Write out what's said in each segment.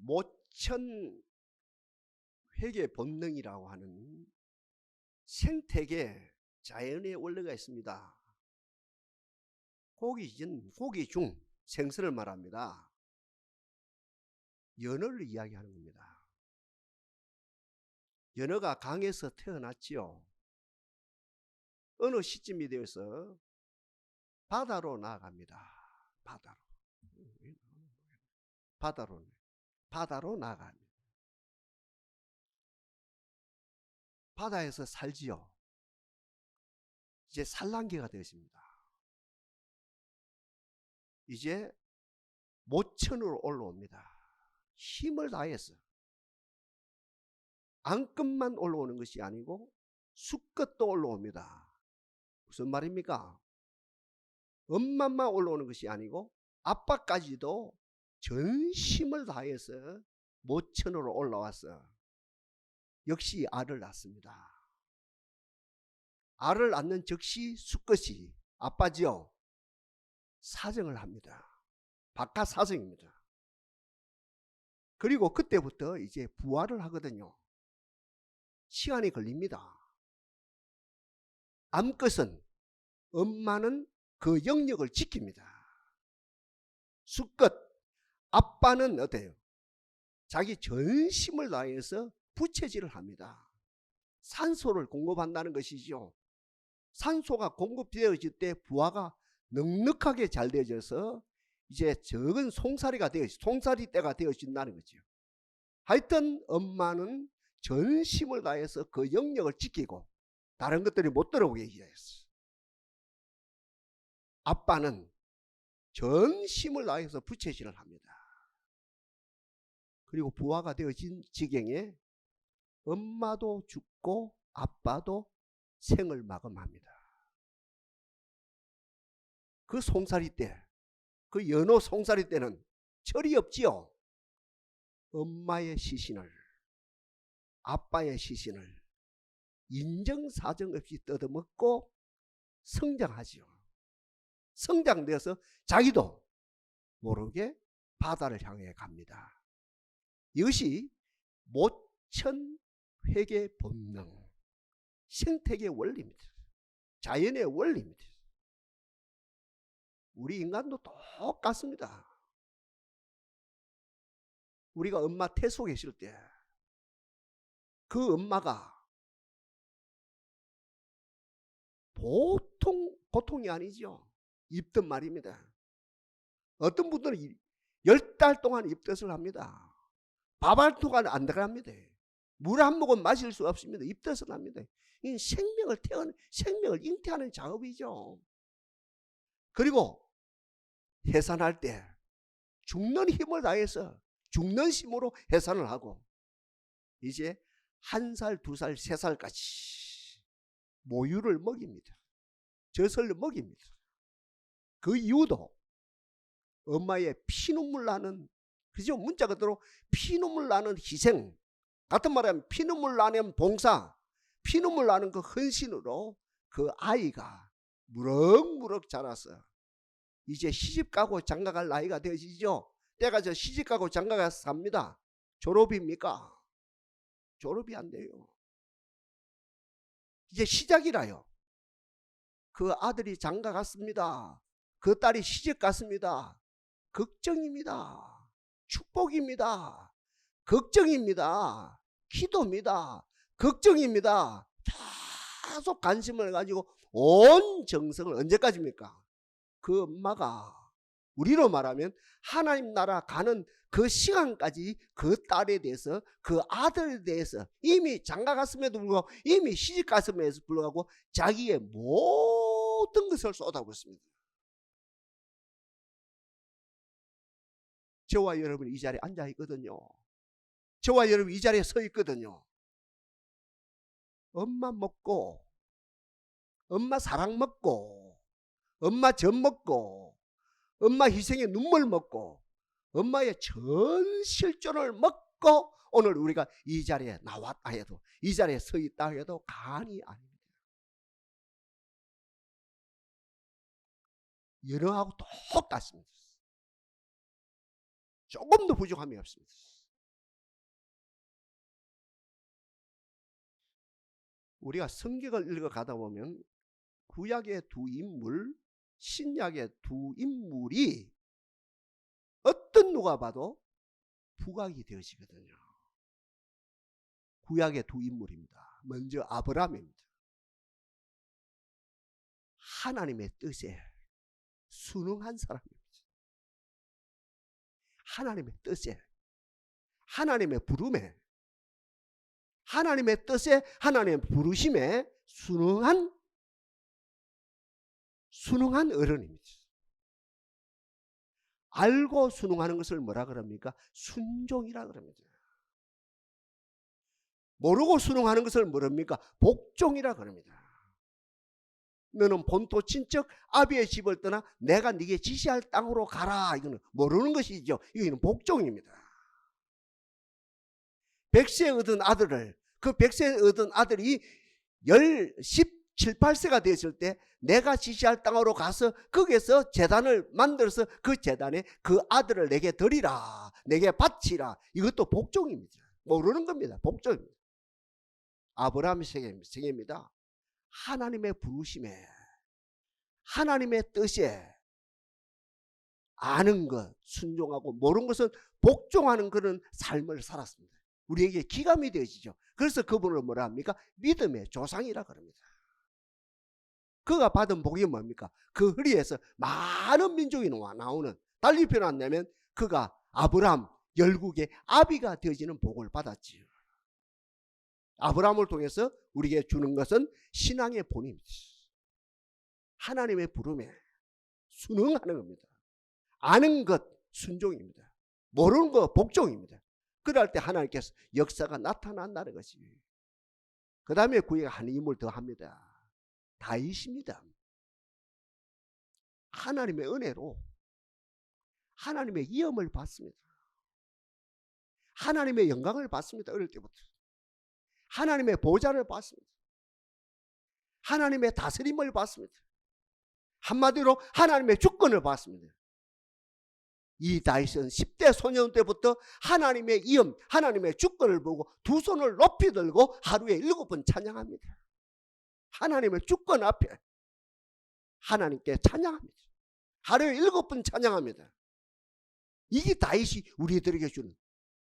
모천 회계 본능이라고 하는 생태계 자연의 원리가 있습니다. 고기 중 생선을 말합니다. 연어를 이야기하는 겁니다. 연어가 강에서 태어났지요. 어느 시점이 되어서 바다로 나아갑니다. 바다로 나아갑니다. 바다에서 살지요. 이제 산란기가 되었습니다. 이제 모천으로 올라옵니다. 힘을 다해서 안끝만 올라오는 것이 아니고 수끝도 올라옵니다. 무슨 말입니까? 엄마만 올라오는 것이 아니고 아빠까지도 전심을 다해서 모천으로 올라와서 역시 알을 낳습니다. 알을 낳는 즉시 수끝이 아빠지요. 사정을 합니다. 바깥 사정입니다. 그리고 그때부터 이제 부화를 하거든요. 시간이 걸립니다. 암컷은 엄마는 그 영역을 지킵니다. 수끝 아빠는 어때요? 자기 전심을 다해서 부채질을 합니다. 산소를 공급한다는 것이죠. 산소가 공급되어질 때 부화가 넉넉하게 잘 되어져서 이제 적은 송사리 때가 되어진다는 거죠. 하여튼 엄마는 전심을 다해서 그 영역을 지키고 다른 것들이 못 들어오게 해야했어. 아빠는 전심을 다해서 부채질을 합니다. 그리고 부화가 되어진 지경에 엄마도 죽고 아빠도 생을 마감합니다. 그 송사리 때, 그 연어 송사리 때는 철이 없지요. 엄마의 시신을, 아빠의 시신을 인정사정 없이 뜯어먹고 성장하지요. 성장되어서 자기도 모르게 바다를 향해 갑니다. 이것이 모천 회계 본능, 생태계 원리입니다. 자연의 원리입니다. 우리 인간도 똑같습니다. 우리가 엄마 태소 계실 때 그 엄마가 보통 고통이 아니죠. 입덧 말입니다. 어떤 분들은 10달 동안 입덧을 합니다. 밥 한 토가 안 들어갑니다. 물 한 모금 마실 수 없습니다. 입덧을 합니다. 이 생명을 잉태하는 작업이죠. 그리고 해산할 때 죽는 힘을 다해서 죽는 힘으로 해산을 하고 이제 1살, 2살, 3살까지 모유를 먹입니다. 젖을 먹입니다. 그 이유도 엄마의 피눈물 나는, 그죠? 문자 그대로 피눈물 나는 희생, 같은 말하면 피눈물 나는 봉사, 피눈물 나는 그 헌신으로 그 아이가 무럭무럭 자라서 이제 시집가고 장가갈 나이가 되어지죠. 때가 저 시집가고 장가가서 삽니다. 졸업입니까? 졸업이 안 돼요. 이제 시작이라요. 그 아들이 장가 갔습니다. 그 딸이 시집 갔습니다. 걱정입니다. 축복입니다. 걱정입니다. 기도입니다. 걱정입니다. 계속 관심을 가지고 온 정성을 언제까지입니까? 그 엄마가 우리로 말하면 하나님 나라 가는 그 시간까지 그 딸에 대해서, 그 아들에 대해서 이미 장가 갔음에도 불구하고, 이미 시집 갔음에도 불구하고 자기의 모든 것을 쏟아붓습니다. 저와 여러분이 이 자리에 앉아 있거든요. 저와 여러분 이 자리에 서 있거든요. 엄마 먹고, 엄마 사랑 먹고, 엄마 젖 먹고, 엄마 희생의 눈물 먹고, 엄마의 전 실존을 먹고 오늘 우리가 이 자리에 나왔다 해도, 이 자리에 서 있다 해도 간이 아닙니다. 연어하고 똑같습니다. 조금도 부족함이 없습니다. 우리가 성경을 읽어가다 보면 구약의 두 인물, 신약의 두 인물이 어떤 누가 봐도 부각이 되어지거든요. 구약의 두 인물입니다. 먼저 아브라함입니다. 하나님의 뜻에 순응한 사람입니다. 하나님의 뜻에, 하나님의 부름에, 하나님의 뜻에, 하나님의 부르심에 순응한 어른입니다. 알고 순응하는 것을 뭐라 그럽니까? 순종이라 그럽니다. 모르고 순응하는 것을 뭐랍니까? 복종이라 그럽니다. 너는 본토 친척 아비의 집을 떠나 내가 네게 지시할 땅으로 가라. 이거는 모르는 것이죠. 이거는 복종입니다. 100세 얻은 아들을, 그 100세 얻은 아들이 17, 8세가 됐을 때 내가 지시할 땅으로 가서 거기에서 제단을 만들어서 그 제단에 그 아들을 내게 드리라, 내게 바치라. 이것도 복종입니다. 모르는 겁니다. 복종입니다. 아브라함의 생애입니다. 하나님의 부르심에, 하나님의 뜻에 아는 것, 순종하고 모르는 것은 복종하는 그런 삶을 살았습니다. 우리에게 기감이 되어지죠. 그래서 그분을 뭐라 합니까? 믿음의 조상이라 그럽니다. 그가 받은 복이 뭡니까? 그 허리에서 많은 민족이 나오는, 달리 표현한다면 그가 아브라함 열국의 아비가 되어지는 복을 받았지요. 아브라함을 통해서 우리에게 주는 것은 신앙의 본입니다. 하나님의 부름에 순응하는 겁니다. 아는 것 순종입니다. 모르는 것 복종입니다. 그럴 때 하나님께서 역사가 나타난다는 것이에요. 그 다음에 구약에 한 인물 더 합니다. 다윗입니다. 하나님의 은혜로 하나님의 위엄을 받습니다. 하나님의 영광을 받습니다. 어릴 때부터. 하나님의 보좌를 받습니다. 하나님의 다스림을 받습니다. 한마디로 하나님의 주권을 받습니다. 이 다윗은 10대 소년 때부터 하나님의 위엄, 하나님의 주권을 보고 두 손을 높이 들고 하루에 7번 찬양합니다. 하나님의 주권 앞에 하나님께 찬양합니다. 하루에 7번 찬양합니다. 이게 다윗이 우리들에게 주는,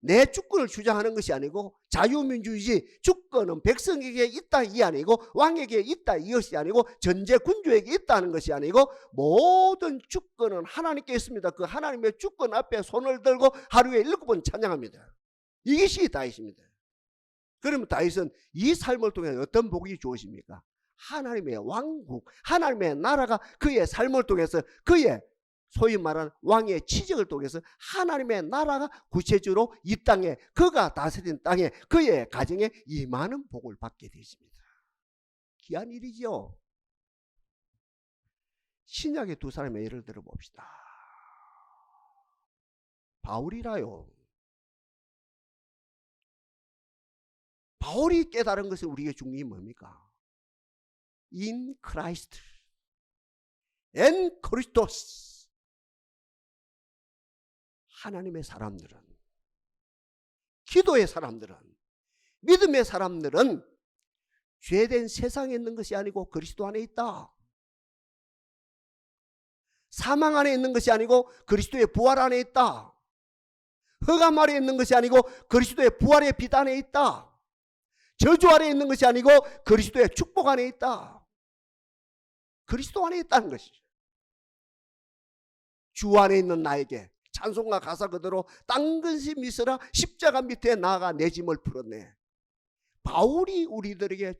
내 주권을 주장하는 것이 아니고 자유민주주의 주권은 백성에게 있다 이 아니고 왕에게 있다 이것이 아니고 전제 군주에게 있다는 것이 아니고 모든 주권은 하나님께 있습니다. 그 하나님의 주권 앞에 손을 들고 하루에 7번 찬양합니다. 이것이 다윗입니다. 그러면 다윗은 이 삶을 통해 어떤 복이 주어집니까? 하나님의 왕국, 하나님의 나라가 그의 삶을 통해서 그의 소위 말하는 왕의 치적을 통해서 하나님의 나라가 구체적으로 이 땅에, 그가 다스린 땅에, 그의 가정에 임하는 복을 받게 되십니다. 귀한 일이죠. 신약의 두 사람의 예를 들어 봅시다. 바울이라요. 바울이 깨달은 것은 우리에게 중요한 게 뭡니까? In Christ, en Christos. 하나님의 사람들은, 기도의 사람들은, 믿음의 사람들은 죄된 세상에 있는 것이 아니고 그리스도 안에 있다. 사망 안에 있는 것이 아니고 그리스도의 부활 안에 있다. 흑암 아래 있는 것이 아니고 그리스도의 부활의 빛 안에 있다. 저주 아래 있는 것이 아니고 그리스도의 축복 안에 있다. 그리스도 안에 있다는 것이죠. 주 안에 있는 나에게 찬송가 가사 그대로 땅근시 미스라 십자가 밑에 나아가 내 짐을 풀었네. 바울이 우리들에게,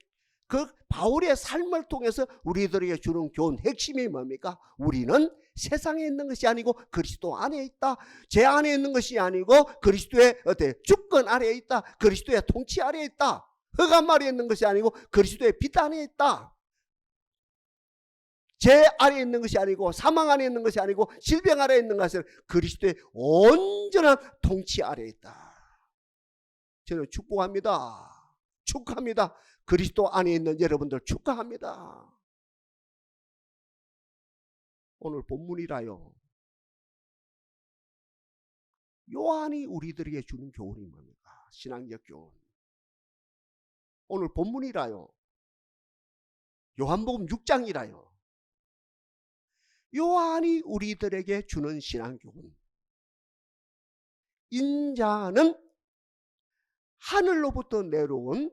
그 바울의 삶을 통해서 우리들에게 주는 교훈 핵심이 뭡니까? 우리는 세상에 있는 것이 아니고 그리스도 안에 있다. 제 안에 있는 것이 아니고 그리스도의 주권 아래에 있다. 그리스도의 통치 아래에 있다. 흑암 아래에 있는 것이 아니고 그리스도의 빛 안에 있다. 제 아래에 있는 것이 아니고 사망 안에 있는 것이 아니고 질병 아래에 있는 것은 그리스도의 온전한 통치 아래에 있다. 저는 축복합니다. 축하합니다. 그리스도 안에 있는 여러분들 축하합니다. 오늘 본문이라요. 요한이 우리들에게 주는 교훈이 뭡니까? 신앙적 교훈. 오늘 본문이라요. 요한복음 6장이라요. 요한이 우리들에게 주는 신앙교훈. 인자는 하늘로부터 내려온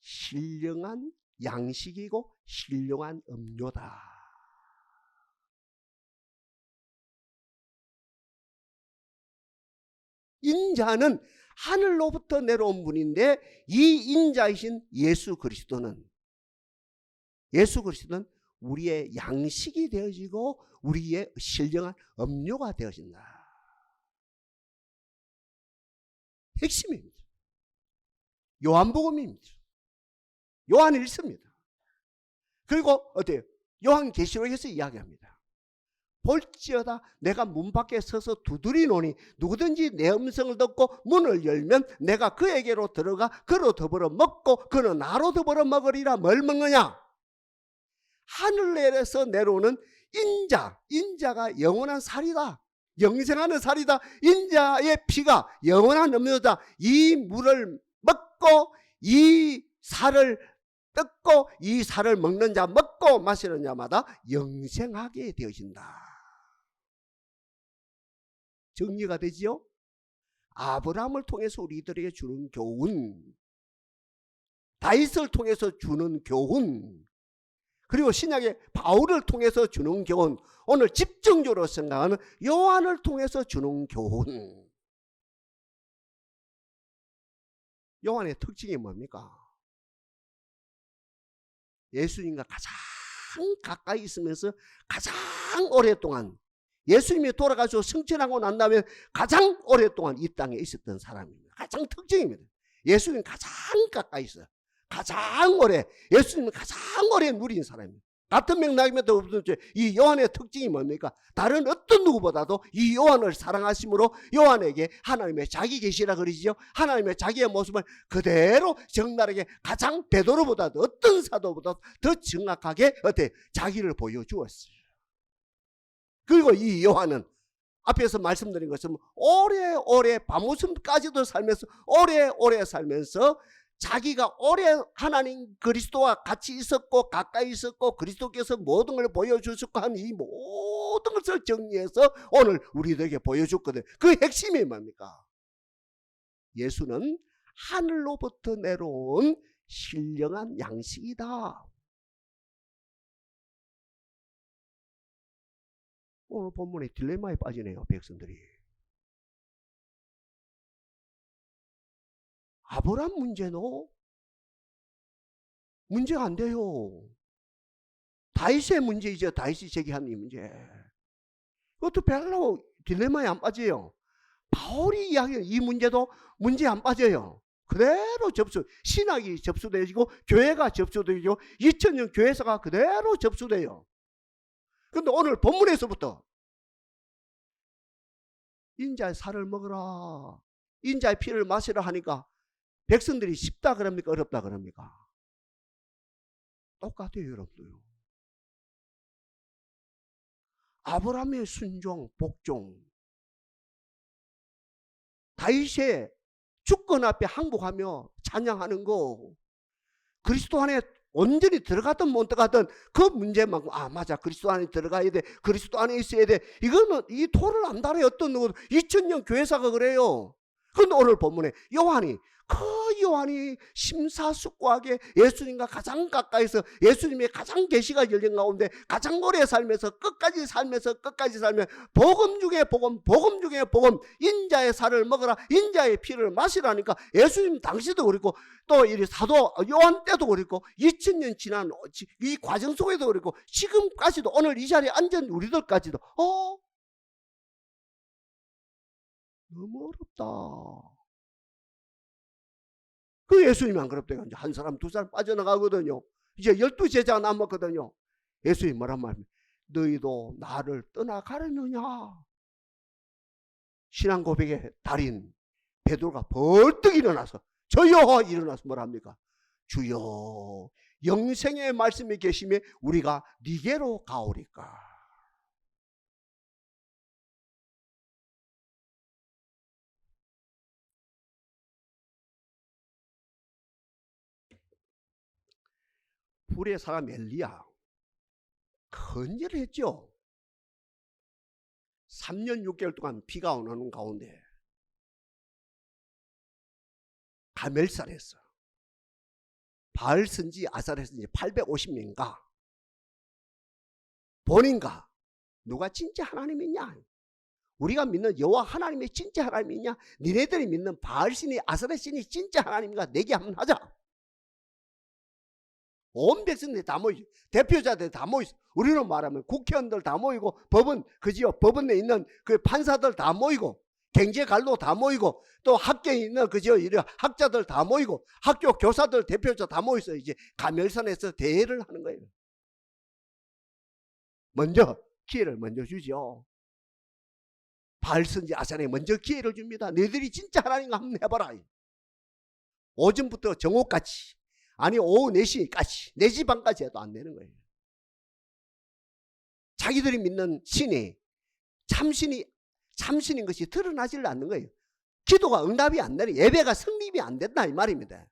신령한 양식이고 신령한 음료다. 인자는 하늘로부터 내려온 분인데 이 인자이신 예수 그리스도는 우리의 양식이 되어지고 우리의 신령한 음료가 되어진다. 핵심입니다. 요한복음입니다. 요한일서입니다. 그리고 어때요? 요한계시록에서 이야기합니다. 볼지어다 내가 문 밖에 서서 두드리노니 누구든지 내 음성을 듣고 문을 열면 내가 그에게로 들어가 그로 더불어 먹고 그는 나로 더불어 먹으리라. 뭘 먹느냐? 하늘에서 내려오는 인자가 영원한 살이다. 영생하는 살이다. 인자의 피가 영원한 음료다. 이 물을 먹고 이 살을 뜯고 이 살을 먹는 자, 먹고 마시는 자마다 영생하게 되어진다. 정리가 되지요? 아브라함을 통해서 우리들에게 주는 교훈, 다윗을 통해서 주는 교훈, 그리고 신약의 바울을 통해서 주는 교훈, 오늘 집중적으로 생각하는 요한을 통해서 주는 교훈. 요한의 특징이 뭡니까? 예수님과 가장 가까이 있으면서 가장 오랫동안, 예수님이 돌아가시고 승천하고 난 다음에 가장 오랫동안 이 땅에 있었던 사람입니다. 가장 특징입니다. 예수님 가장 가까이 있어요. 가장 오래, 예수님은 가장 오래 누린 사람입니다. 같은 맥락임에도 없었죠. 이 요한의 특징이 뭡니까? 다른 어떤 누구보다도 이 요한을 사랑하심으로 요한에게 하나님의 자기 계시라 그러지요. 하나님의 자기의 모습을 그대로 적나라하게 가장 베드로보다도 어떤 사도보다 더 정확하게 자기를 보여주었어요. 그리고 이 요한은 앞에서 말씀드린 것처럼 오래오래 밤웃음까지도 살면서 오래오래 살면서 자기가 오래 하나님 그리스도와 같이 있었고 가까이 있었고 그리스도께서 모든 걸 보여주셨고 한 이 모든 것을 정리해서 오늘 우리들에게 보여줬거든요. 그 핵심이 뭡니까? 예수는 하늘로부터 내려온 신령한 양식이다. 오늘 본문에 딜레마에 빠지네요. 백성들이. 아브라함 문제는 문제가 안 돼요. 다윗의 문제이죠. 다윗이 제기한 이 문제. 그것도 별로 딜레마에 안 빠져요. 바울이 이야기한 이 문제도 문제에 안 빠져요. 그대로 신학이 접수되고 교회가 접수되고 2000년 교회사가 그대로 접수돼요. 그런데 오늘 본문에서부터 인자의 살을 먹으라, 인자의 피를 마시라 하니까 백성들이 쉽다 그럽니까? 어렵다 그럽니까? 똑같아요, 여러분들요. 아브라함의 순종, 복종, 다윗의 주권 앞에 항복하며 찬양하는 거, 그리스도 안에 온전히 들어가든 못 들어가든 그 문제만큼 맞아, 그리스도 안에 들어가야 돼, 그리스도 안에 있어야 돼. 이거는 이 토를 안 달아요. 어떤 누구도 2000년 교회사가 그래요. 그런데 오늘 본문에 요한이 심사숙고하게 예수님과 가장 가까이서 예수님의 가장 계시가 열린 가운데 가장 오래 살면서 끝까지 살면서 복음 중에 복음, 인자의 살을 먹으라, 인자의 피를 마시라니까 예수님 당시도 그랬고 또 이 사도 요한 때도 그랬고 2000년 지난 이 과정 속에도 그랬고 지금까지도 오늘 이 자리에 앉은 우리들까지도 너무 어렵다. 그 예수님이 안 그럽대요. 이제 한 사람 두 사람 빠져나가거든요. 이제 12제자가 남았거든요. 예수님이 뭐란 말입니까? 너희도 나를 떠나가려느냐? 신앙 고백의 달인 베드로가 벌떡 일어나서 저여 일어나서 뭐랍니까? 주여 영생의 말씀이 계심에 우리가 니게로 가오리까? 불의 사람 엘리야 큰일을 했죠. 3년 6개월 동안 비가 오는 가운데 가멜산에서 바알 선지 아사르 선지 850명인가 본인가 누가 진짜 하나님이냐, 우리가 믿는 여호와 하나님이 진짜 하나님이냐, 니네들이 믿는 바알 신이 아사르 신이 진짜 하나님인가 내기 한번 하자. 온 백성들이 다 모이죠. 대표자들 다 모이죠. 우리로 말하면 국회의원들 다 모이고 법원에 있는 그 판사들 다 모이고 경제관료 다 모이고 또 학교에 있는 이런 학자들 다 모이고 학교 교사들 대표자 다 모여서 이제 가멜산에서 대회를 하는 거예요. 먼저 기회를 먼저 주죠. 바알 선지 아사르에 먼저 기회를 줍니다. 너희들이 진짜 하나님과 한번 해봐라. 오전부터 정오까지, 아니 오후 4시까지 4시 반까지 해도 안 되는 거예요. 자기들이 믿는 신이 참신인 것이 드러나질 않는 거예요. 기도가 응답이 안 되는, 예배가 성립이 안 된다 이 말입니다.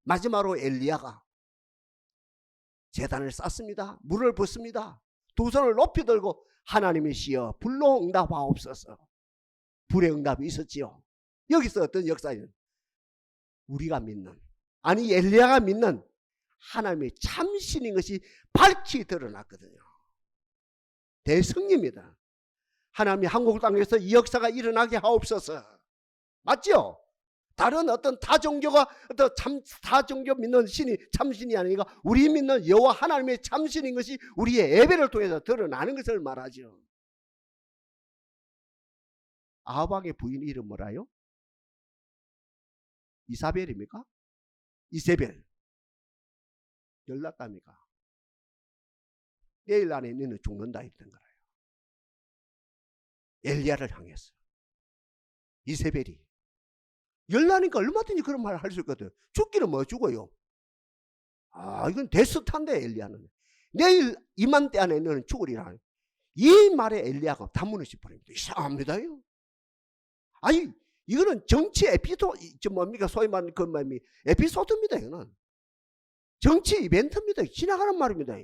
마지막으로 엘리야가 제단을 쌓습니다. 물을 붓습니다. 두 손을 높이 들고 하나님이시여 불로 응답하옵소서. 불의 응답이 있었지요. 여기서 어떤 역사는 우리가 믿는, 아니 엘리야가 믿는 하나님의 참신인 것이 밝히 드러났거든요. 대승리입니다. 하나님이 한국 땅에서 이 역사가 일어나게 하옵소서. 맞죠? 다른 어떤 다종교가 다종교 믿는 신이 참신이 아니라 우리 믿는 여호와 하나님의 참신인 것이 우리의 예배를 통해서 드러나는 것을 말하죠. 아합왕의 부인 이름 뭐라요? 이사벨입니까? 이세벨. 열났답니까? 내일 안에 너는 죽는다 했던 거예요. 엘리야를 향해서 이세벨이 열나니까 얼마든지 그런 말을 할 수 있거든. 죽기는 뭐 죽어요. 이건 데스탄데 엘리야는 내일 이맘때 안에 너는 죽으리라. 이 말에 엘리야가 단문을 짚어버립니다. 이상합니다요. 아니 이거는 정치 뭡니까 소위 말하는 그 말이 에피소드입니다. 이거는 정치 이벤트입니다. 지나가는 말입니다.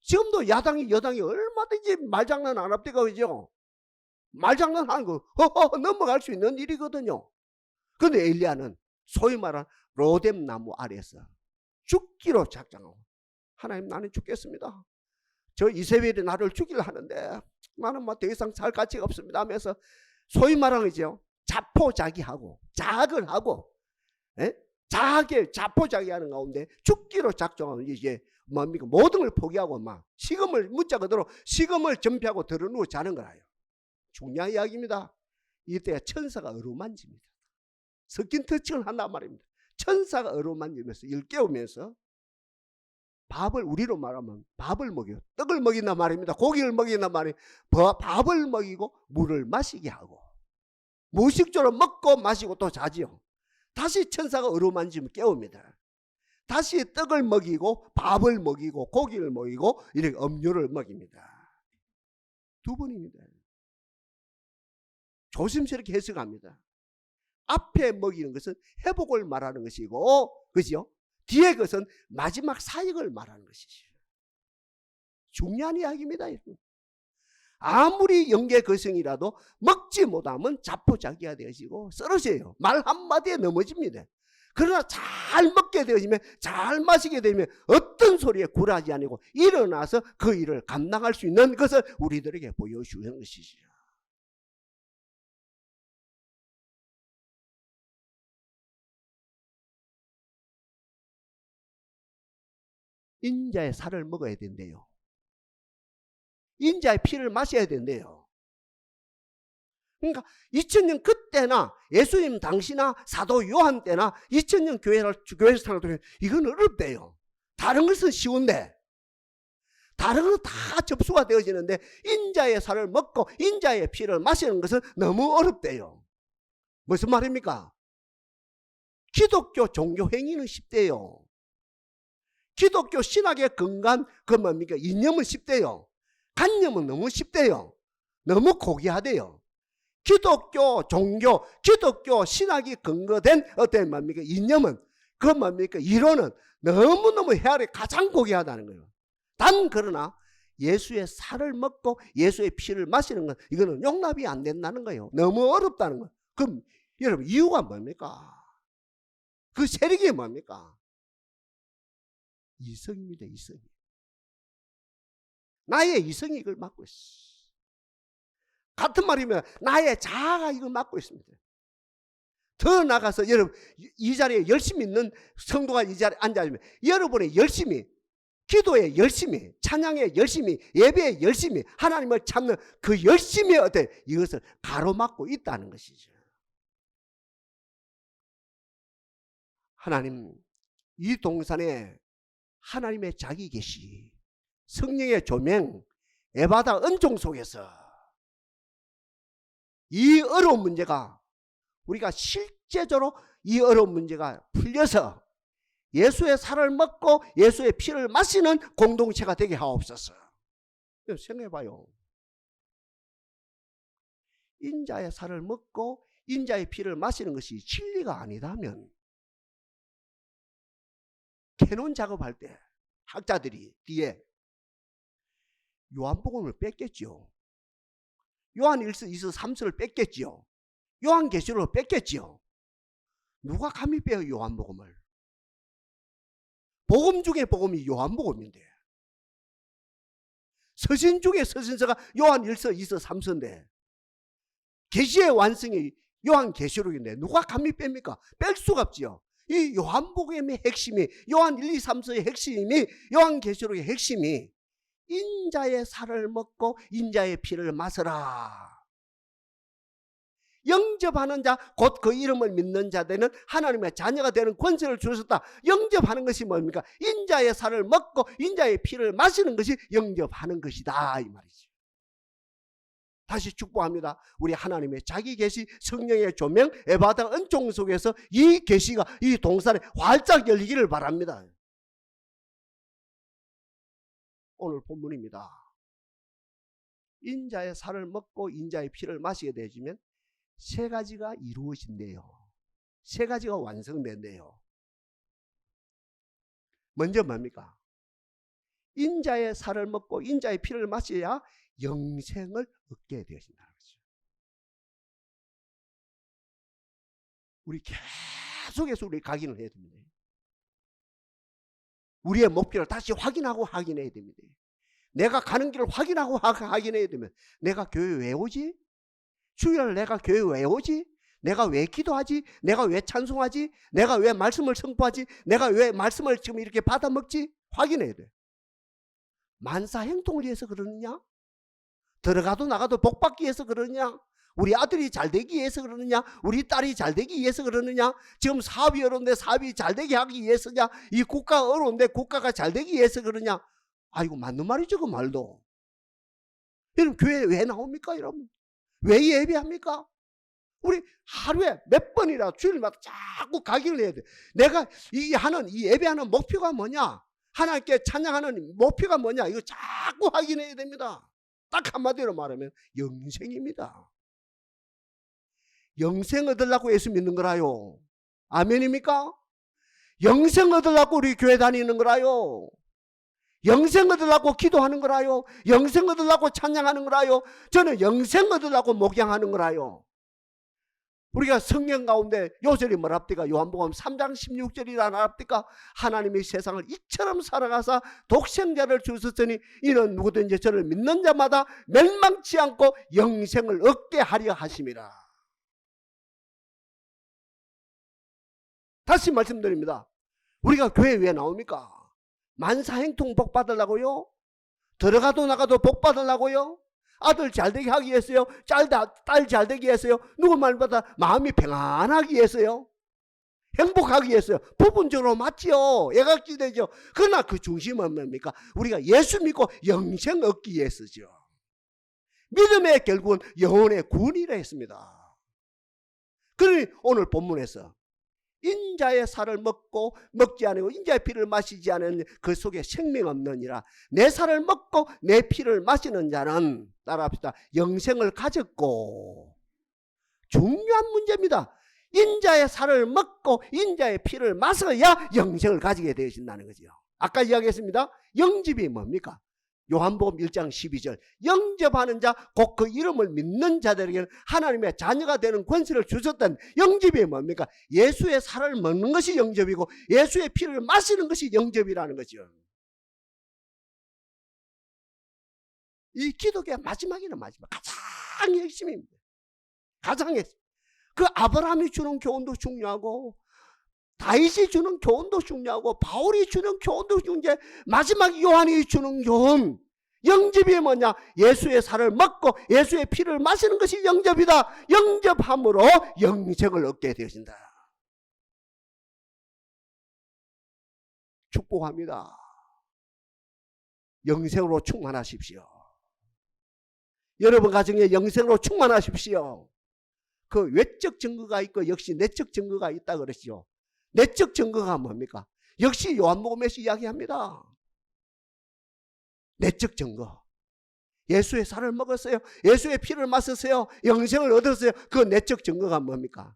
지금도 야당이 여당이 얼마든지 말장난 안 합니까, 그죠? 말장난 하는 거 넘어갈 수 있는 일이거든요. 그런데 엘리야는 소위 말하는 로뎀 나무 아래에서 죽기로 작정하고, 하나님 나는 죽겠습니다. 저 이세벨이 나를 죽이려 하는데 나는 뭐 더 이상 살 가치가 없습니다 하면서 소위 말하는 거죠. 자포자기하고 자학을 하고 자포자기하는 가운데 죽기로 작정하고 이제 뭡니까 모든 걸 포기하고 막 식음을 묻자 그대로 식음을 전폐하고 들어누워 자는 거라요. 중요한 이야기입니다. 이때 천사가 어루만집니다. 석긴 터칭을 한단 말입니다. 천사가 어루만지면서 일깨우면서 밥을, 우리로 말하면 밥을 먹여 떡을 먹인단 말입니다. 고기를 먹인단 말이에요. 밥을 먹이고 물을 마시게 하고 무식조로 먹고 마시고 또 자지요. 다시 천사가 어루만지면 깨웁니다. 다시 떡을 먹이고 밥을 먹이고 고기를 먹이고 이렇게 음료를 먹입니다. 두 번입니다. 조심스럽게 해석합니다. 앞에 먹이는 것은 회복을 말하는 것이고, 그죠? 뒤에 것은 마지막 사역을 말하는 것이죠. 중요한 이야기입니다. 아무리 영계거성이라도 먹지 못하면 자포자기가 되어지고 쓰러져요. 말 한마디에 넘어집니다. 그러나 잘 먹게 되어지면, 잘 마시게 되면 어떤 소리에 굴하지 아니고 일어나서 그 일을 감당할 수 있는 것을 우리들에게 보여주는 것이죠. 인자의 살을 먹어야 된대요. 인자의 피를 마셔야 된대요. 그러니까 2000년 그때나 예수님 당시나 사도 요한 때나 2000년 교회에서 살아도 이건 어렵대요. 다른 것은 쉬운데 다른 건 다 접수가 되어지는데 인자의 살을 먹고 인자의 피를 마시는 것은 너무 어렵대요. 무슨 말입니까? 기독교 종교 행위는 쉽대요. 기독교 신학의 근간 그 뭡니까? 이념은 쉽대요. 관념은 너무 쉽대요. 너무 고귀하대요. 기독교 종교, 기독교 신학이 근거된 어떤 뭡니까? 이념은 그건 뭡니까? 이론은 너무너무 헤아리 가장 고귀하다는 거예요. 단 그러나 예수의 살을 먹고 예수의 피를 마시는 건 이거는 용납이 안 된다는 거예요. 너무 어렵다는 거예요. 그럼 여러분 이유가 뭡니까? 그 세력이 뭡니까? 이성입니다. 이성. 나의 이성이 이걸 맡고 있어. 같은 말이면 나의 자아가 이걸 맡고 있습니다. 더 나가서 여러분 이 자리에 열심히 있는 성도가 이 자리에 앉아있으면 여러분의 열심히, 기도에 열심히, 찬양에 열심히, 예배에 열심히 하나님을 찾는 그 열심히 어때 이것을 가로막고 있다는 것이죠. 하나님 이 동산에 하나님의 자기 계시, 성령의 조명, 에바다 은총 속에서 이 어려운 문제가 우리가 실제적으로 이 어려운 문제가 풀려서 예수의 살을 먹고 예수의 피를 마시는 공동체가 되게 하옵소서. 생각해봐요. 인자의 살을 먹고 인자의 피를 마시는 것이 진리가 아니다면 캐논 작업할 때 학자들이 뒤에 요한복음을 뺐겠지요. 요한 1서 2서 3서를 뺐겠지요. 요한계시록을 뺐겠지요. 누가 감히 빼요 요한복음을? 복음 중에 복음이 요한복음인데, 서신 중에 서신서가 요한 1서 2서 3서인데, 계시의 완성이 요한계시록인데 누가 감히 뺍니까? 뺄 수가 없지요. 이 요한복음의 핵심이, 요한 1, 2, 3서의 핵심이, 요한계시록의 핵심이 인자의 살을 먹고 인자의 피를 마셔라. 영접하는 자, 곧 그 이름을 믿는 자들은 하나님의 자녀가 되는 권세를 주셨다. 영접하는 것이 뭡니까? 인자의 살을 먹고 인자의 피를 마시는 것이 영접하는 것이다 이 말이죠. 다시 축복합니다. 우리 하나님의 자기 계시, 성령의 조명, 에바다 은총 속에서 이 계시가 이 동산에 활짝 열리기를 바랍니다. 오늘 본문입니다. 인자의 살을 먹고 인자의 피를 마시게 되어지면 세 가지가 이루어진대요. 세 가지가 완성된대요. 먼저 뭡니까? 인자의 살을 먹고 인자의 피를 마셔야 영생을 얻게 되어진다는 거죠. 우리 계속해서 우리 각인을 해야 됩니다. 우리의 목표를 다시 확인하고 확인해야 됩니다. 내가 가는 길을 확인하고 확인해야 되면 내가 교회 왜 오지? 주일 내가 교회 왜 오지? 내가 왜 기도하지? 내가 왜 찬송하지? 내가 왜 말씀을 선포하지? 내가 왜 말씀을 지금 이렇게 받아먹지? 확인해야 돼. 만사 행동을 위해서 그러느냐? 들어가도 나가도 복 받기 위해서 그러느냐? 우리 아들이 잘 되기 위해서 그러느냐? 우리 딸이 잘 되기 위해서 그러느냐? 지금 사업이 어려운데 사업이 잘 되게 하기 위해서냐? 이 국가가 어려운데 국가가 잘 되기 위해서 그러냐? 아이고 맞는 말이죠 그 말도. 여러분 교회에 왜 나옵니까 여러분? 왜 예배합니까? 우리 하루에 몇 번이라 주일마다 자꾸 가기를 해야 돼. 내가 이 예배하는 목표가 뭐냐? 하나님께 찬양하는 목표가 뭐냐? 이거 자꾸 확인해야 됩니다. 딱 한마디로 말하면 영생입니다. 영생 얻으려고 예수 믿는 거라요. 아멘입니까? 영생 얻으려고 우리 교회 다니는 거라요. 영생 얻으려고 기도하는 거라요. 영생 얻으려고 찬양하는 거라요. 저는 영생 얻으려고 목양하는 거라요. 우리가 성경 가운데 요절이 뭐랍니까? 요한복음 3장 16절이라 나랍니까? 하나님이 세상을 이처럼 사랑하사 독생자를 주셨으니 이는 누구든지 저를 믿는 자마다 멸망치 않고 영생을 얻게 하려 하심이라. 다시 말씀드립니다. 우리가 교회에 왜 나옵니까? 만사행통 복 받으려고요? 들어가도 나가도 복 받으려고요? 아들 잘되게 하기 위해서요? 딸 잘되기 위해서요? 누구 말보다 마음이 평안하기 위해서요? 행복하기 위해서요? 부분적으로 맞지요. 애각지되죠. 그러나 그 중심은 뭡니까? 우리가 예수 믿고 영생 얻기 위해서죠. 믿음의 결국은 영혼의 구원이라 했습니다. 그러니 오늘 본문에서 인자의 살을 먹고 먹지 않고 인자의 피를 마시지 않은 그 속에 생명 없느니라. 내 살을 먹고 내 피를 마시는 자는 따라합시다. 영생을 가졌고, 중요한 문제입니다. 인자의 살을 먹고 인자의 피를 마셔야 영생을 가지게 되어진다는 거죠. 아까 이야기했습니다. 영접이 뭡니까? 요한복음 1장 12절 영접하는 자 곧 그 이름을 믿는 자들에게는 하나님의 자녀가 되는 권세를 주셨던 영접이 뭡니까? 예수의 살을 먹는 것이 영접이고 예수의 피를 마시는 것이 영접이라는 거죠. 이 기독교의 마지막이나 마지막 가장 핵심입니다. 가장 핵심. 그 아브라함이 주는 교훈도 중요하고 다윗이 주는 교훈도 중요하고 바울이 주는 교훈도 중요해. 마지막 요한이 주는 교훈 영접이 뭐냐? 예수의 살을 먹고 예수의 피를 마시는 것이 영접이다. 영접함으로 영생을 얻게 되어진다. 축복합니다. 영생으로 충만하십시오. 여러분 가정에 영생으로 충만하십시오. 그 외적 증거가 있고 역시 내적 증거가 있다 그러시죠. 내적 증거가 뭡니까? 역시 요한복음에서 이야기합니다. 내적 증거. 예수의 살을 먹었어요. 예수의 피를 마셨어요. 영생을 얻었어요. 그 내적 증거가 뭡니까?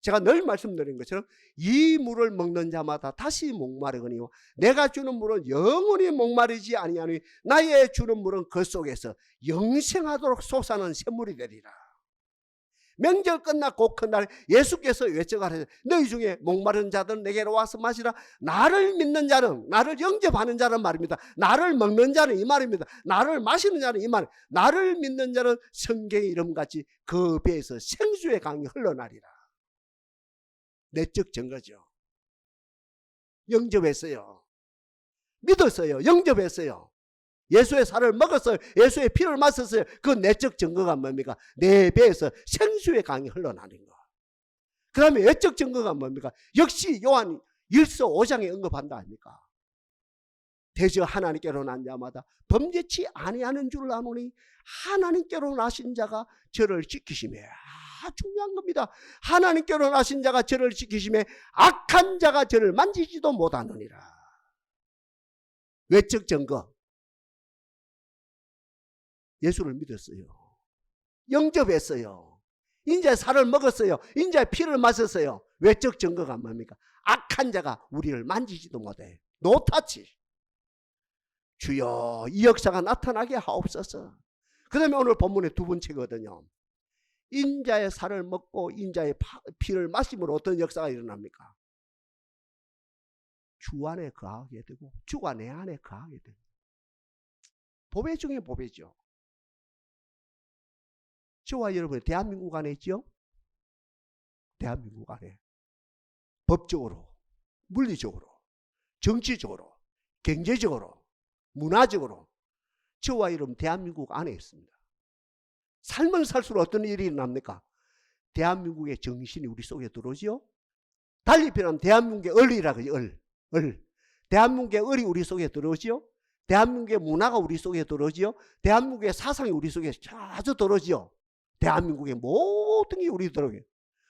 제가 늘 말씀드린 것처럼 이 물을 먹는 자마다 다시 목마르거니와 내가 주는 물은 영원히 목마르지 아니하니 나의 주는 물은 그 속에서 영생하도록 솟아나는 샘물이 되리라. 명절 끝나고 그날 예수께서 외쳐가라사대 너희 중에 목마른 자들은 내게로 와서 마시라. 나를 믿는 자는, 나를 영접하는 자는 말입니다. 나를 먹는 자는 이 말입니다. 나를 마시는 자는 이 말. 나를 믿는 자는 성경의 이름같이 그 배에서 생수의 강이 흘러나리라. 내적 증거죠. 영접했어요. 믿었어요. 영접했어요. 예수의 살을 먹었어요. 예수의 피를 마셨어요. 그 내적 증거가 뭡니까? 내 배에서 생수의 강이 흘러나는 거. 그 다음에 외적 증거가 뭡니까? 역시 요한 1서 5장에 언급한다 아닙니까? 대저 하나님께로 난 자마다 범죄치 아니하는 줄 아노니 하나님께로 나신 자가 저를 지키시매. 중요한 겁니다. 하나님께로 나신 자가 저를 지키시매 악한 자가 저를 만지지도 못하느니라. 외적 증거. 예수를 믿었어요. 영접했어요. 인자의 살을 먹었어요. 인자의 피를 마셨어요. 외적 증거가 뭡니까? 악한 자가 우리를 만지지도 못해. 노타치. 주여 이 역사가 나타나게 하옵소서. 그 다음에 오늘 본문의 두 번째거든요. 인자의 살을 먹고 인자의 피를 마심으로 어떤 역사가 일어납니까? 주 안에 거하게 되고 주가 내 안에 거하게 되고. 보배 중에 보배죠. 저와 여러분 대한민국 안에 있죠? 대한민국 안에 법적으로, 물리적으로, 정치적으로, 경제적으로, 문화적으로 저와 여러분 대한민국 안에 있습니다. 살면 살수록 어떤 일이 일어납니까? 대한민국의 정신이 우리 속에 들어오죠? 달리 표현하면 대한민국의 을이라고 하죠. 을. 대한민국의 을이 우리 속에 들어오죠? 대한민국의 문화가 우리 속에 들어오죠? 대한민국의 사상이 우리 속에 자주 들어오죠? 대한민국의 모든 게 우리 들어오게.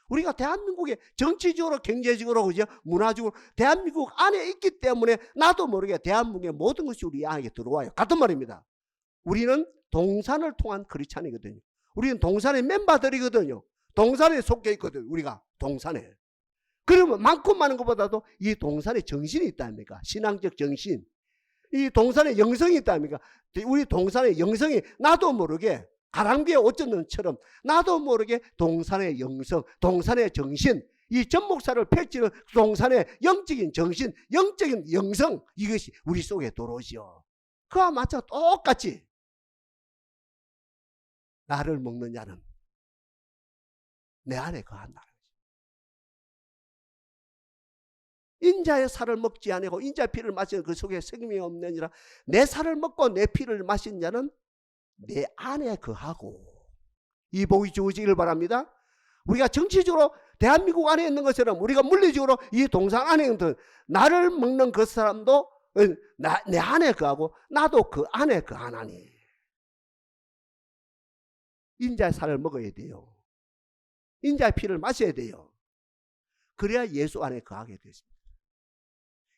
우리가 대한민국의 정치적으로, 경제적으로, 그죠? 문화적으로 대한민국 안에 있기 때문에 나도 모르게 대한민국의 모든 것이 우리 안에 들어와요. 같은 말입니다. 우리는 동산을 통한 크리스찬이거든요. 우리는 동산의 멤버들이거든요. 동산에 속해 있거든요. 우리가 동산에. 그러면 많고 많은 것보다도 이 동산에 정신이 있다 아닙니까? 신앙적 정신. 이 동산에 영성이 있다 아닙니까? 우리 동산의 영성이 나도 모르게 가랑비에 옷 젖는 처럼 나도 모르게 동산의 영성, 동산의 정신, 이 전목사를 펼치는 동산의 영적인 정신, 영적인 영성, 이것이 우리 속에 들어오죠. 그와 마찬가지로 똑같이 나를 먹는 자는 내 안에 거한다. 인자의 살을 먹지 아니고 인자의 피를 마시는 그 속에 생명이 없느니라. 내 살을 먹고 내 피를 마신 자는 내 안에 거하고. 이 복이 주어지기를 바랍니다. 우리가 정치적으로 대한민국 안에 있는 것처럼 우리가 물리적으로 이 동산 안에 있는 나를 먹는 그 사람도 내 안에 거하고 나도 그 안에 거하나니. 인자의 살을 먹어야 돼요. 인자의 피를 마셔야 돼요. 그래야 예수 안에 거하게 되십니다.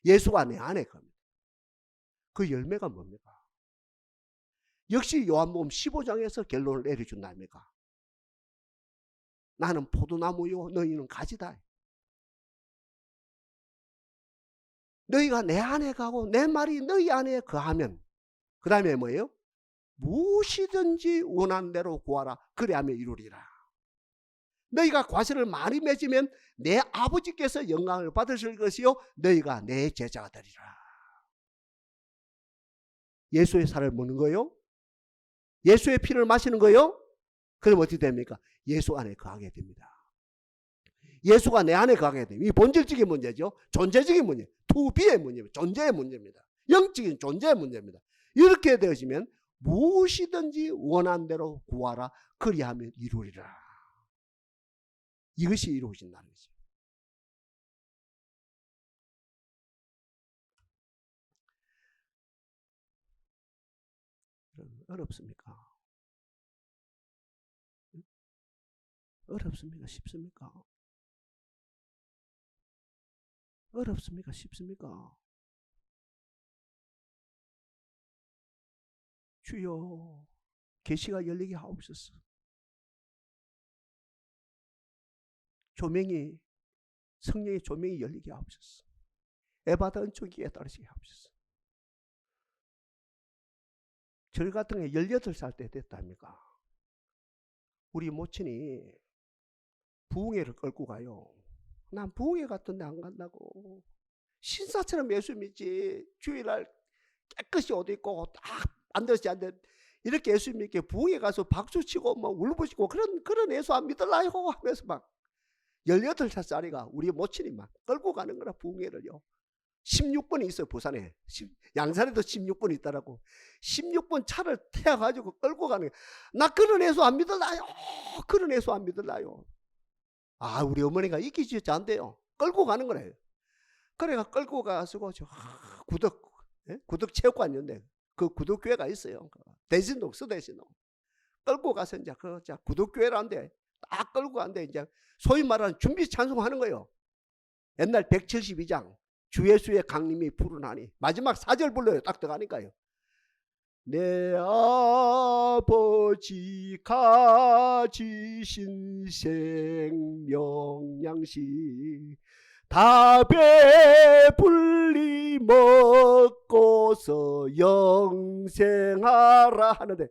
예수가 내 안에 겁니다. 그 열매가 뭡니까? 역시 요한복음 15장에서 결론을 내려준다 아닙니까? 나는 포도나무요 너희는 가지다. 너희가 내 안에 가고 내 말이 너희 안에 거하면 그 다음에 뭐예요? 무엇이든지 원하는 대로 구하라. 그리하면 이루리라. 너희가 과실을 많이 맺으면 내 아버지께서 영광을 받으실 것이요 너희가 내 제자가 되리라. 예수의 살을 먹는 거요? 예수의 피를 마시는 거요? 그럼 어떻게 됩니까? 예수 안에 거하게 됩니다. 예수가 내 안에 거하게 됩니다. 이 본질적인 문제죠. 존재적인 문제. 투비의 문제입니다. 존재의 문제입니다. 영적인 존재의 문제입니다. 이렇게 되어지면 무엇이든지 원한 대로 구하라. 그리하면 이루리라. 이것이 이루어진다는 거죠. 어렵습니까? 어렵습니까? 쉽습니까? 어렵습니까? 쉽습니까? 주여 계시가 열리게 하옵소서. 조명이 성령의 조명이 열리게 하옵소서. 에바다 은총기에 따르시게 하옵소서. 절 같은 게 18살 때 됐답니까? 우리 모친이 부흥회를 끌고 가요. 난 부흥회 같은데 안 간다고. 신사처럼 예수 믿지. 주일날 깨끗이 옷 입고 딱 앉았지 앉았 이렇게 예수 믿게 부흥회 가서 박수치고 뭐 울부짖고 그런 예수 안 믿을라요 하면서 막 18살짜리가 우리 모친이 막 끌고 가는 거라. 부흥회를요. 16번이 있어요. 부산에. 양산에도 16번 있더라고. 16번 차를 태워가지고 끌고 가는 거야. 나 그런 예수 안 믿을라요. 그런 예수 안 믿을라요. 아, 우리 어머니가 이기지 않대요. 끌고 가는 거래요. 그래가 끌고 가서 구덕 체육관이었는데 그 구덕교회가 있어요. 대신동 서대신동. 끌고 가서 이제 구덕교회라는데 딱 끌고 가는데 이제 소위 말하는 준비 찬송하는 거예요. 옛날 172장 주 예수의 강림이 푸르나니 마지막 4절 불러요. 딱 들어가니까요. 내 아버지 가지신 생명 양식 다 배불리 먹고서 영생하라 하는데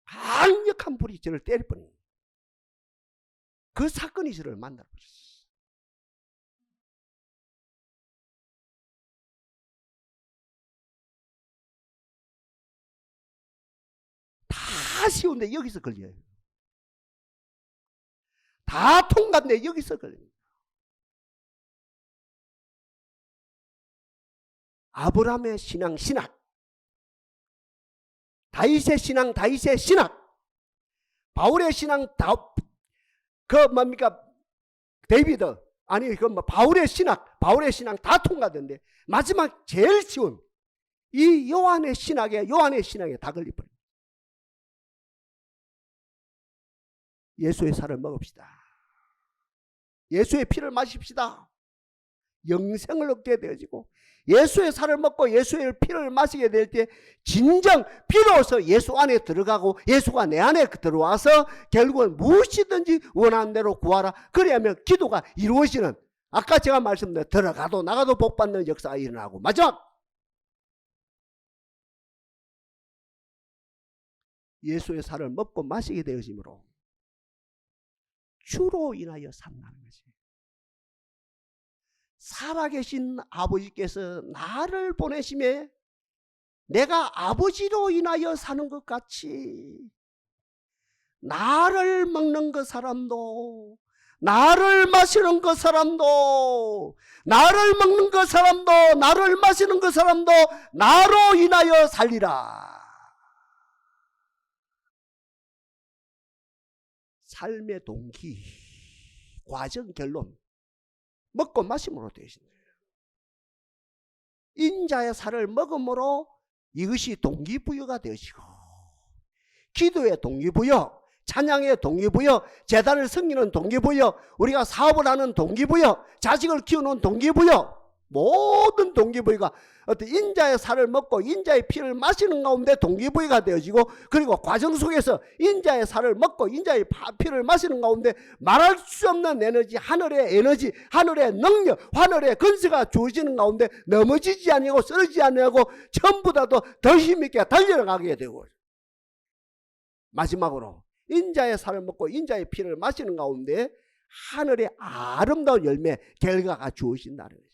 강력한 불이 저를 때릴 뻔해요. 그 사건이 저를 만나버렸어요. 다 쉬운데 여기서 걸려요. 다 통과인데 여기서 걸려요. 아브라함의 신앙 신학, 다윗의 신앙 다윗의 신학, 바울의 신앙 뭡니까 데이비드 아니 바울의 신학 다 통과된데 마지막 제일 쉬운 이 요한의 신학에 다 걸려버려요. 예수의 살을 먹읍시다. 예수의 피를 마십시다. 영생을 얻게 되어지고 예수의 살을 먹고 예수의 피를 마시게 될 때 진정 비로소 예수 안에 들어가고 예수가 내 안에 들어와서 결국은 무엇이든지 원하는 대로 구하라. 그래야면 기도가 이루어지는 아까 제가 말씀드린 들어가도 나가도 복받는 역사가 일어나고 마지막 예수의 살을 먹고 마시게 되어지므로 주로 인하여 산다는 것이 살아계신 아버지께서 나를 보내심에 내가 아버지로 인하여 사는 것 같이 나를 먹는 그 사람도 나를 마시는 그 사람도 나를 먹는 그 사람도 나를 마시는 그 사람도 나로 인하여 살리라. 삶의 동기, 과정, 결론 먹고 마심으로 되신대요. 인자의 살을 먹음으로 이것이 동기부여가 되시고 기도의 동기부여, 찬양의 동기부여, 제단을 섬기는 동기부여, 우리가 사업을 하는 동기부여, 자식을 키우는 동기부여 모든 동기부여가 어떤 인자의 살을 먹고 인자의 피를 마시는 가운데 동기부여가 되어지고, 그리고 과정 속에서 인자의 살을 먹고 인자의 피를 마시는 가운데 말할 수 없는 에너지, 하늘의 능력, 하늘의 건세가 주어지는 가운데 넘어지지 아니하고 쓰러지지 아니하고 전부 다 더 힘있게 달려나가게 되고, 마지막으로 인자의 살을 먹고 인자의 피를 마시는 가운데 하늘의 아름다운 열매, 결과가 주어진다는 거죠.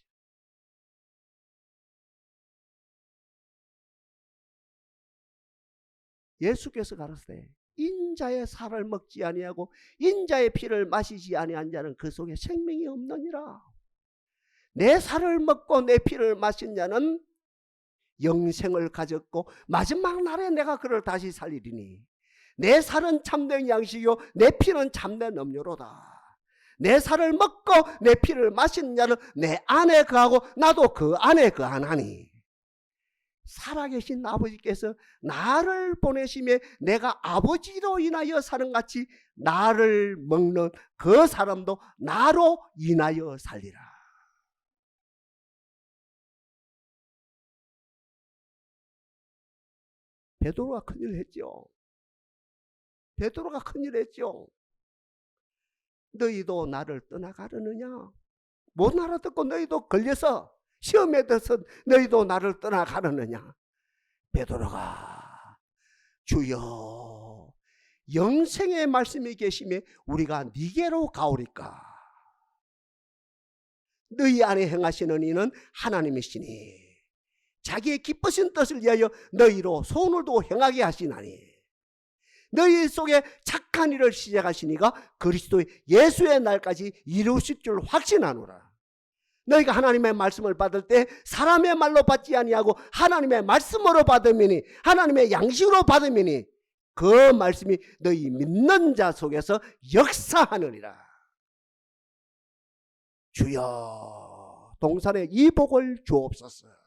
예수께서 가라사대 인자의 살을 먹지 아니하고 인자의 피를 마시지 아니한 자는 그 속에 생명이 없느니라. 내 살을 먹고 내 피를 마신 자는 영생을 가졌고 마지막 날에 내가 그를 다시 살리리니 내 살은 참된 양식이요 내 피는 참된 음료로다. 내 살을 먹고 내 피를 마시는 자는 내 안에 거하고 나도 그 안에 거하나니, 살아계신 아버지께서 나를 보내심에 내가 아버지로 인하여 사는 같이 나를 먹는 그 사람도 나로 인하여 살리라. 베드로가 큰일 했죠. 베드로가 큰일 했죠. 너희도 나를 떠나가려느냐? 못 알아듣고 너희도 걸려서 시험에 들어서 너희도 나를 떠나가려느냐? 베드로가 주여 영생의 말씀이 계심에 우리가 네게로 가오리까? 너희 안에 행하시는 이는 하나님이시니 자기의 기쁘신 뜻을 위하여 너희로 손을 두고 행하게 하시나니, 너희 속에 착한 일을 시작하시니가 그리스도 예수의 날까지 이루실 줄 확신하노라. 너희가 하나님의 말씀을 받을 때 사람의 말로 받지 아니하고 하나님의 말씀으로 받으미니, 하나님의 양식으로 받으미니 그 말씀이 너희 믿는 자 속에서 역사하느니라. 주여 동산에 이 복을 주옵소서.